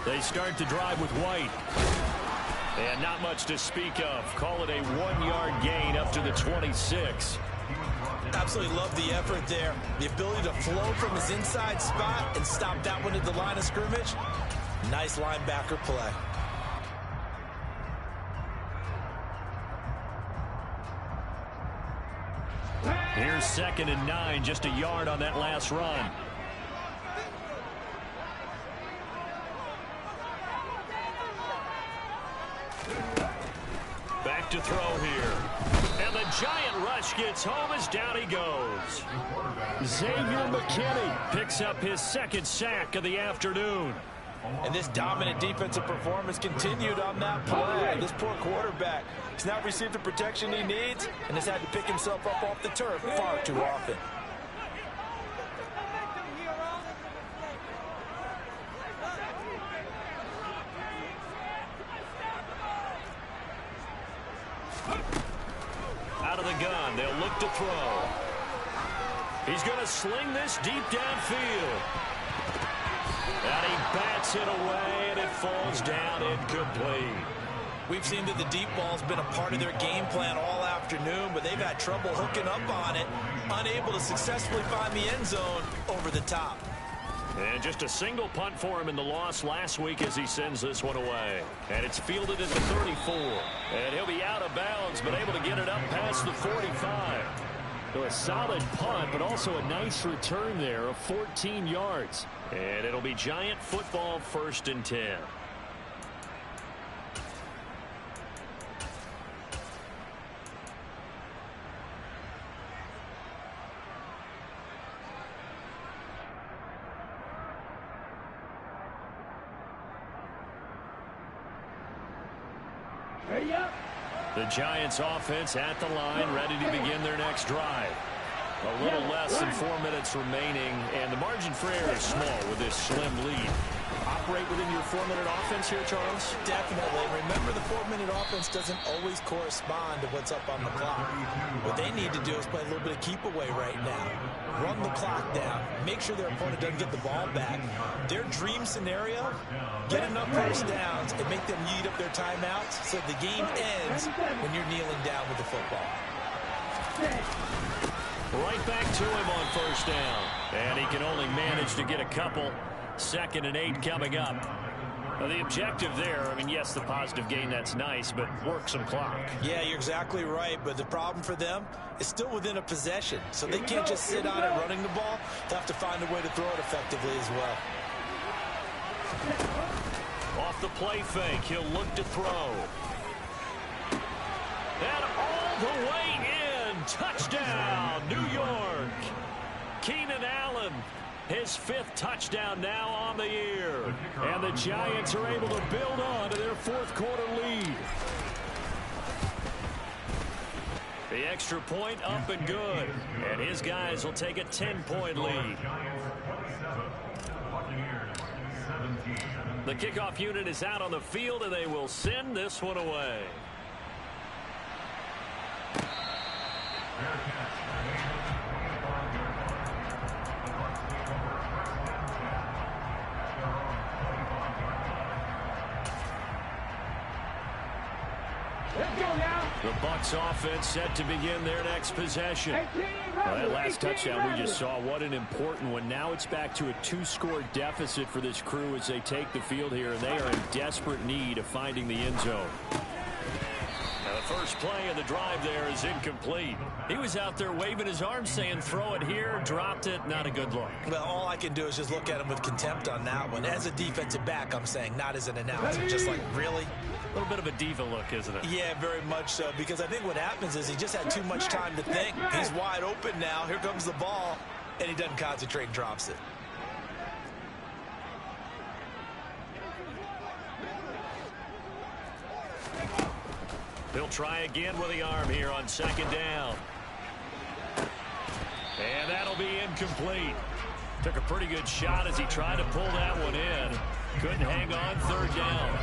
They start the drive with White. And not much to speak of. Call it a 1-yard gain up to the 26. Absolutely love the effort there. The ability to flow from his inside spot and stop that one at the line of scrimmage. Nice linebacker play. Here's 2nd and 9, just a yard on that last run. Back to throw here. And the giant rush gets home as down he goes. Xavier McKinney picks up his 2nd sack of the afternoon. And this dominant defensive performance continued on that play. This poor quarterback has not received the protection he needs and has had to pick himself up off the turf far too often. Out of the gun, they'll look to throw. He's going to sling this deep downfield. And he bats it away, and it falls down incomplete. We've seen that the deep ball's been a part of their game plan all afternoon, but they've had trouble hooking up on it, unable to successfully find the end zone over the top. And just a single punt for him in the loss last week as he sends this one away. And it's fielded at the 34. And he'll be out of bounds, but able to get it up past the 45. So a solid punt, but also a nice return there of 14 yards. And it'll be Giant football 1st and 10. The Giants offense at the line, ready to begin their next drive. A little less than 4 minutes remaining, and the margin for error is small with this slim lead. Operate within your 4-minute offense here, Charles? Definitely. Remember, the 4-minute offense doesn't always correspond to what's up on the clock. What they need to do is play a little bit of keep away right now. Run the clock down. Make sure their opponent doesn't get the ball back. Their dream scenario, get enough first downs and make them eat up their timeouts so the game ends when you're kneeling down with the football. Right back to him on 1st down. And he can only manage to get a couple. 2nd and 8 coming up. Now the objective there, I mean, yes, the positive gain, that's nice, but work some clock. Yeah, you're exactly right, but the problem for them is still within a possession, so they can't just sit on it running the ball. They have to find a way to throw it effectively as well. Off the play fake, he'll look to throw. And all the way in, touchdown, New York. Keenan Allen, his 5th touchdown now on the year. And the Giants are able to build on to their 4th quarter lead. The extra point up and good. And his guys will take a 10-point lead. The kickoff unit is out on the field, and they will send this one away. The Bucs offense set to begin their next possession. Well, that last touchdown we just saw, what an important one. Now it's back to a 2-score deficit for this crew as they take the field here, and they are in desperate need of finding the end zone. Now the first play of the drive there is incomplete. He was out there waving his arms saying throw it here, dropped it, not a good look. Well, all I can do is just look at him with contempt on that one. As a defensive back, I'm saying, not as an announcer. Just like, really? A little bit of a diva look, isn't it? Yeah, very much so, because I think what happens is he just had too much time to think. He's wide open now. Here comes the ball, and he doesn't concentrate and drops it. He'll try again with the arm here on second down. And that'll be incomplete. Took a pretty good shot as he tried to pull that one in. Couldn't hang on third down.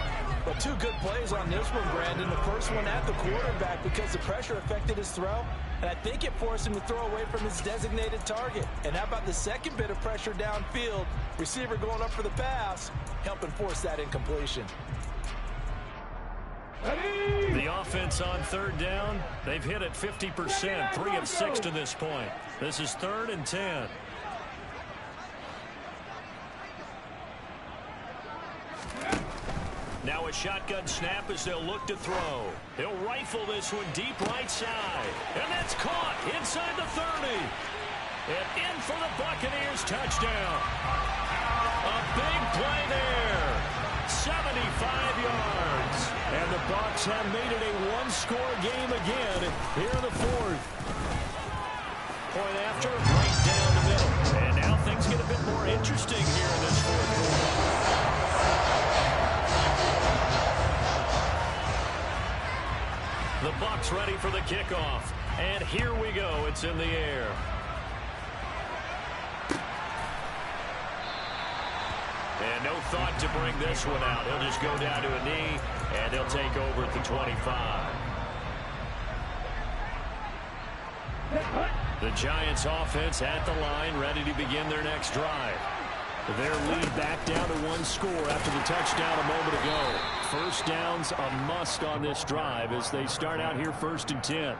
Well, 2 good plays on this one, Brandon. The first one at the quarterback because the pressure affected his throw, and I think it forced him to throw away from his designated target. And how about the second bit of pressure downfield? Receiver going up for the pass, helping force that incompletion. The offense on third down, they've hit it 50%, 3 of 6 to this point. This is 3rd and 10. Now a shotgun snap as they'll look to throw. He'll rifle this one deep right side. And that's caught inside the 30. And in for the Buccaneers touchdown. A big play there. 75 yards. And the Bucs have made it a 1-score game again here in the 4th. Point after, right down the middle. And now things get a bit more interesting here in this 4th quarter. The Bucs ready for the kickoff. And here we go. It's in the air. And no thought to bring this one out. He'll just go down to a knee, and he'll take over at the 25. The Giants offense at the line, ready to begin their next drive. Their lead back down to 1 score after the touchdown a moment ago. First down's a must on this drive as they start out here 1st and 10.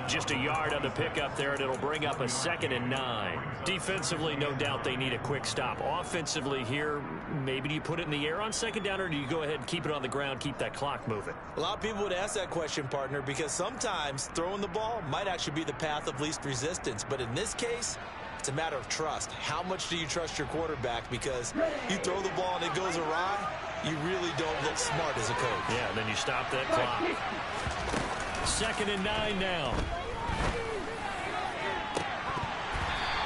Just a yard on the pickup there, and it'll bring up a 2nd and 9. Defensively, no doubt they need a quick stop. Offensively here, maybe do you put it in the air on 2nd down, or do you go ahead and keep it on the ground, keep that clock moving? A lot of people would ask that question, partner, because sometimes throwing the ball might actually be the path of least resistance. But in this case, it's a matter of trust. How much do you trust your quarterback? Because you throw the ball and it goes awry, you really don't look smart as a coach. Yeah, then you stop that clock. 2nd and 9 now.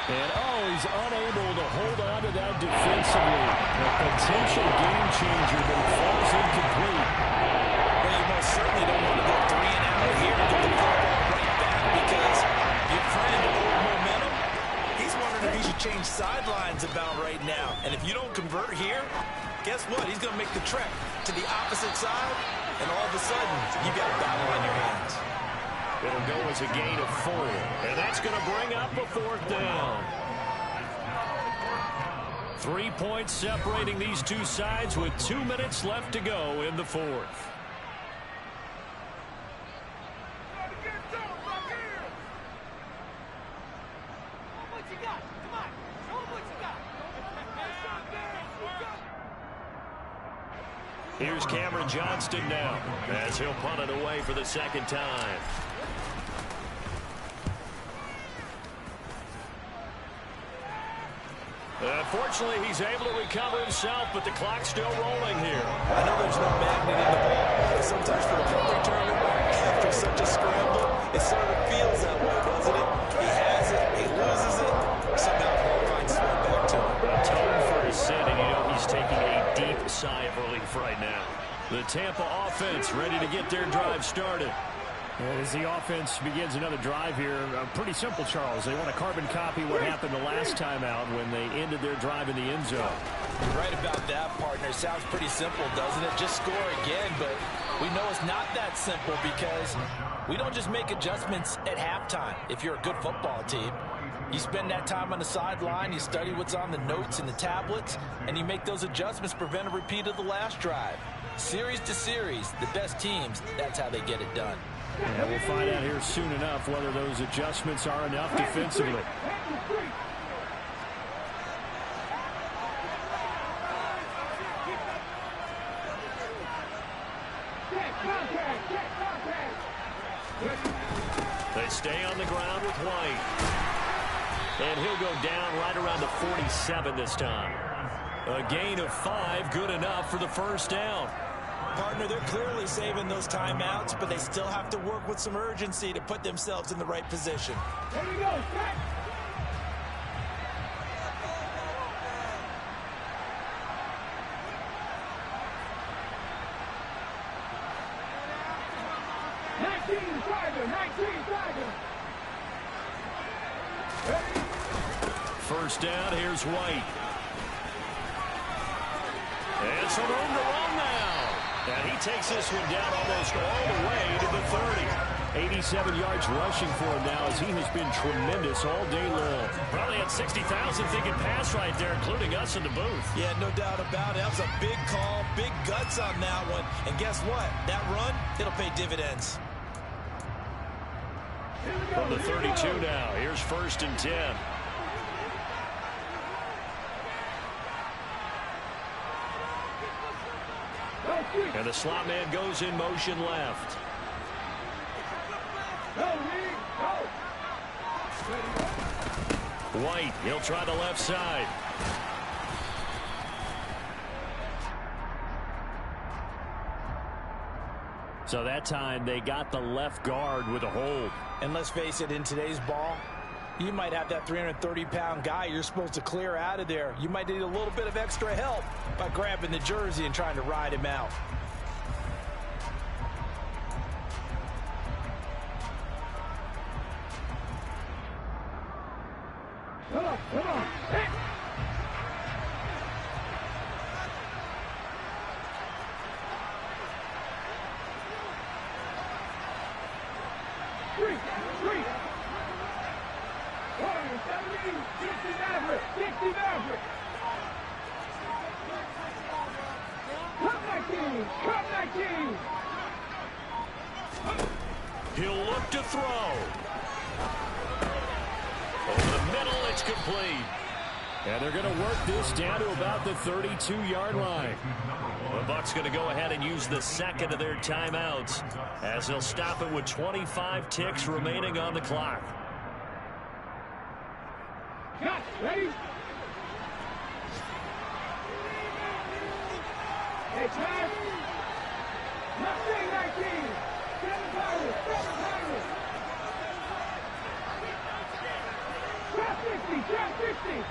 And, he's unable to hold on to that defensively. A potential game changer, but it falls incomplete. Well, you most certainly don't want to go 3 and out here and get the football right back because your friend, old momentum, he's wondering if he should change sidelines about right now. And if you don't convert here, guess what? He's going to make the trek to the opposite side, and all of a sudden, you've got a battle on your hands. It'll go as a gain of 4, and that's going to bring up a 4th down. 3 points separating these two sides with 2 minutes left to go in the 4th. Here's Cameron Johnston now as he'll punt it away for the 2nd time. Fortunately, he's able to recover himself, but the clock's still rolling here. I know there's no magnet in the ball, but sometimes for a punt returner, after such a scramble, it sort of feels that way, doesn't it? He has it, he loses it, somehow the ball finds its way back to him. A tone for his set, and you know he's taking a deep sigh of relief right now. The Tampa offense ready to get their drive started. As the offense begins another drive here, pretty simple, Charles. They want to carbon copy what happened the last time out when they ended their drive in the end zone. You're right about that, partner. Sounds pretty simple, doesn't it? Just score again, but we know it's not that simple because we don't just make adjustments at halftime. If you're a good football team, you spend that time on the sideline, you study what's on the notes and the tablets, and you make those adjustments, prevent a repeat of the last drive. Series to series, the best teams, that's how they get it done. And we'll find out here soon enough whether those adjustments are enough defensively. They stay on the ground with White. And he'll go down right around the 47 this time. A gain of 5, good enough for the first down. Partner, they're clearly saving those timeouts, but they still have to work with some urgency to put themselves in the right position. Here we go, set. First down, here's White. And some room to run now. And he takes this one down almost all the way to the 30. 87 yards rushing for him now as he has been tremendous all day long. Probably had 60,000 thinking pass right there, including us in the booth. Yeah, no doubt about it. That was a big call, big guts on that one. And guess what? That run, it'll pay dividends. From the 32 now, here's 1st and 10. And the slot man goes in motion left. White, he'll try the left side. So that time they got the left guard with a hold. And let's face it, in today's ball, you might have that 330-pound guy you're supposed to clear out of there. You might need a little bit of extra help by grabbing the jersey and trying to ride him out. Come on, come on. Hey. Three. 60 Maverick. Come back team. He'll look to throw. Over the middle, it's complete. And they're going to work this down to about the 32-yard line. The Bucs going to go ahead and use the second of their timeouts as they'll stop it with 25 ticks remaining on the clock. Cut, ready? Hey, Chad. Nothing 19. 7 Pirates. Trap 60.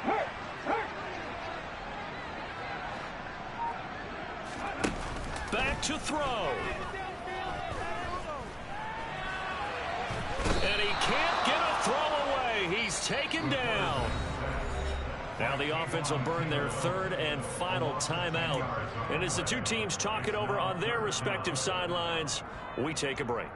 Hurt. Back to throw. And he can't get a throw away. He's taken down. Now the offense will burn their third and final timeout. And as the two teams talk it over on their respective sidelines, we take a break.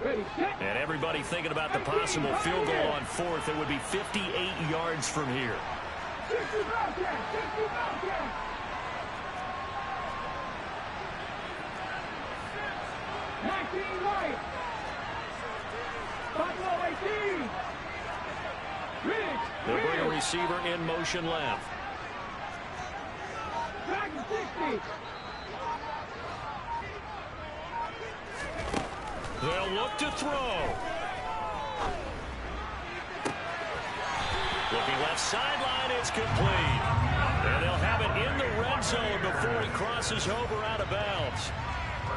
And everybody thinking about the possible field goal on 4th. It would be 58 yards from here. 60 19 right. Buffalo 18. They'll bring a receiver in motion left. Dragon 60. They'll look to throw. Looking left sideline, it's complete. And they'll have it in the red zone before he crosses over out of bounds.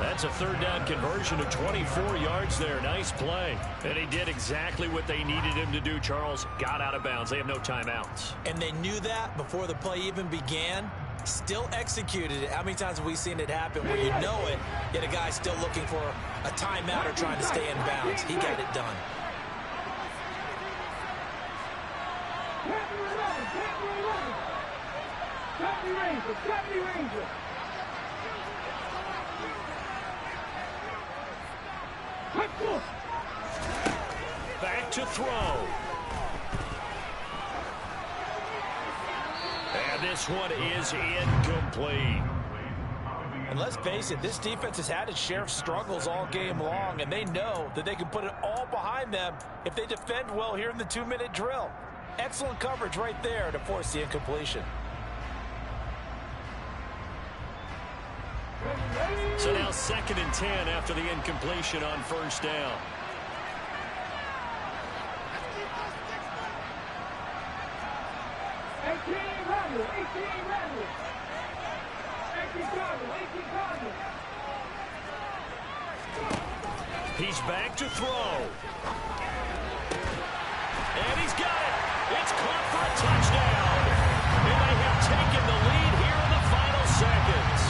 That's a third down conversion of 24 yards there. Nice play. And he did exactly what they needed him to do, Charles. Got out of bounds. They have no timeouts. And they knew that before the play even began. Still executed it. How many times have we seen it happen where you know it, yet a guy still looking for a timeout or trying to stay in bounds? He got it done. 70 Ranger. Back to throw. And this one is incomplete. And let's face it, this defense has had its share of struggles all game long, and they know that they can put it all behind them if they defend well here in the 2-minute drill. Excellent coverage right there to force the incompletion. So now 2nd and 10 after the incompletion on first down. He's back to throw. And he's got it. It's caught for a touchdown. And they have taken the lead here in the final seconds.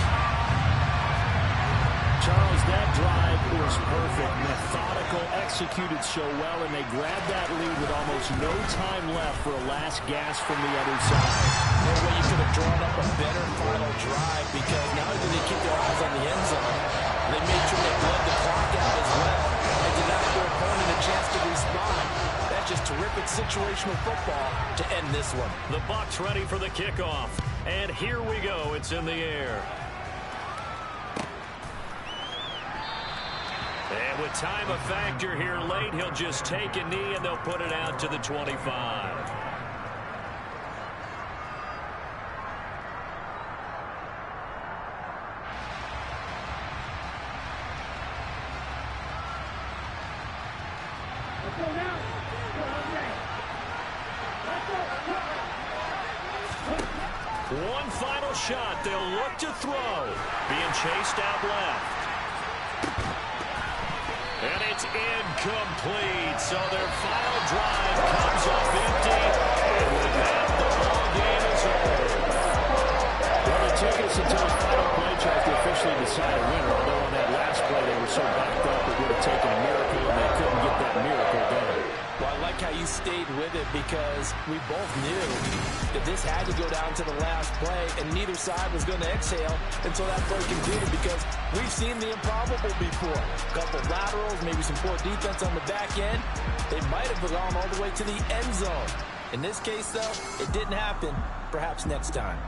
Charles, that drive was perfect. Methodical, executed so well, and they grabbed that lead with almost no time left for a last gasp from the other side. No way you could have drawn up a better final drive, because not only did they keep their eyes on the end zone, they made sure they bled the clock out as well and denied their opponent a chance to respond. That's just terrific situational football to end this one. The Bucs ready for the kickoff. And here we go. It's in the air. And with time a factor here late, he'll just take a knee and they'll put it out to the 25. One final shot. They'll look to throw. Being chased out left. And it's incomplete. So their final drive comes up empty. And with that, the ball game is over. Well, it took us until the final play tries to officially decide a winner. Although on that last play, they were so backed up, it would have taken a miracle, and they couldn't get that miracle done. Well, I like how you stayed with it, because we both knew that this had to go down to the last play, and neither side was going to exhale until that play concluded, because we've seen the improbable before. A couple laterals, maybe some poor defense on the back end. They might have gone all the way to the end zone. In this case, though, it didn't happen. Perhaps next time.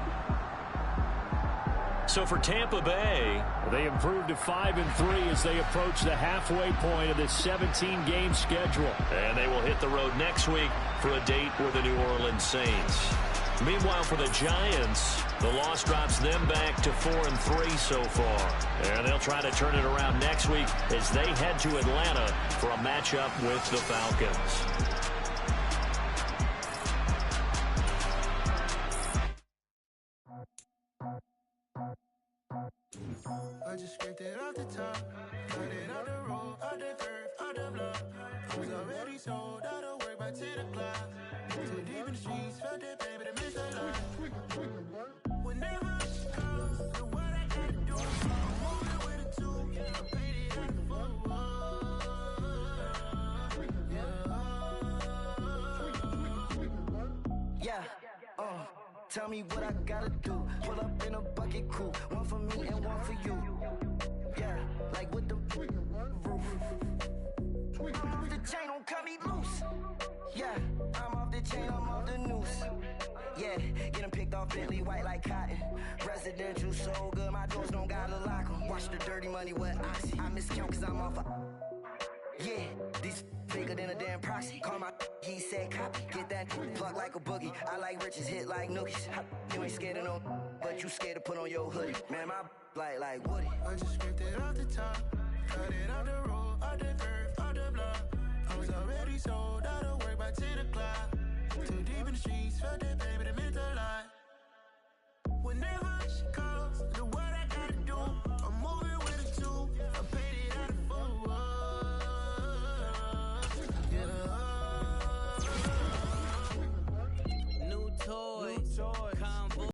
So for Tampa Bay, they improved to 5-3 as they approach the halfway point of this 17-game schedule. And they will hit the road next week for a date with the New Orleans Saints. Meanwhile, for the Giants, the loss drops them back to 4-3 so far. And they'll try to turn it around next week as they head to Atlanta for a matchup with the Falcons. I just scraped it off the top, cut it out the road, out the dirt, out the block. I was already sold, out of work by 10 o'clock. Too deep in the streets, felt that baby to miss a lot. Whenever I come, the what I gotta do, I'm moving with a two, I paid it out the full. Yeah, tell me what I gotta do. Pull up in a bucket crew, one for me and one for you. Yeah, like with the roof. I'm off the chain, don't cut me loose. Yeah, I'm off the chain, I'm off the noose. Yeah, getting picked off Bentley white like cotton. Residential so good, my doors don't gotta lock 'em. Watch the dirty money with oxy. I miscount cause I'm off yeah, these bigger than a damn proxy. Call my he said copy. Get that plug like a boogie. I like riches, hit like nookies. You ain't scared of no, but you scared to put on your hoodie. Man, my like Woody. I just scraped it off the top, cut it out the road, out the dirt, out the block. I was already sold, out of work by 10 o'clock. Too deep in the streets, felt that baby to miss a lot. Whenever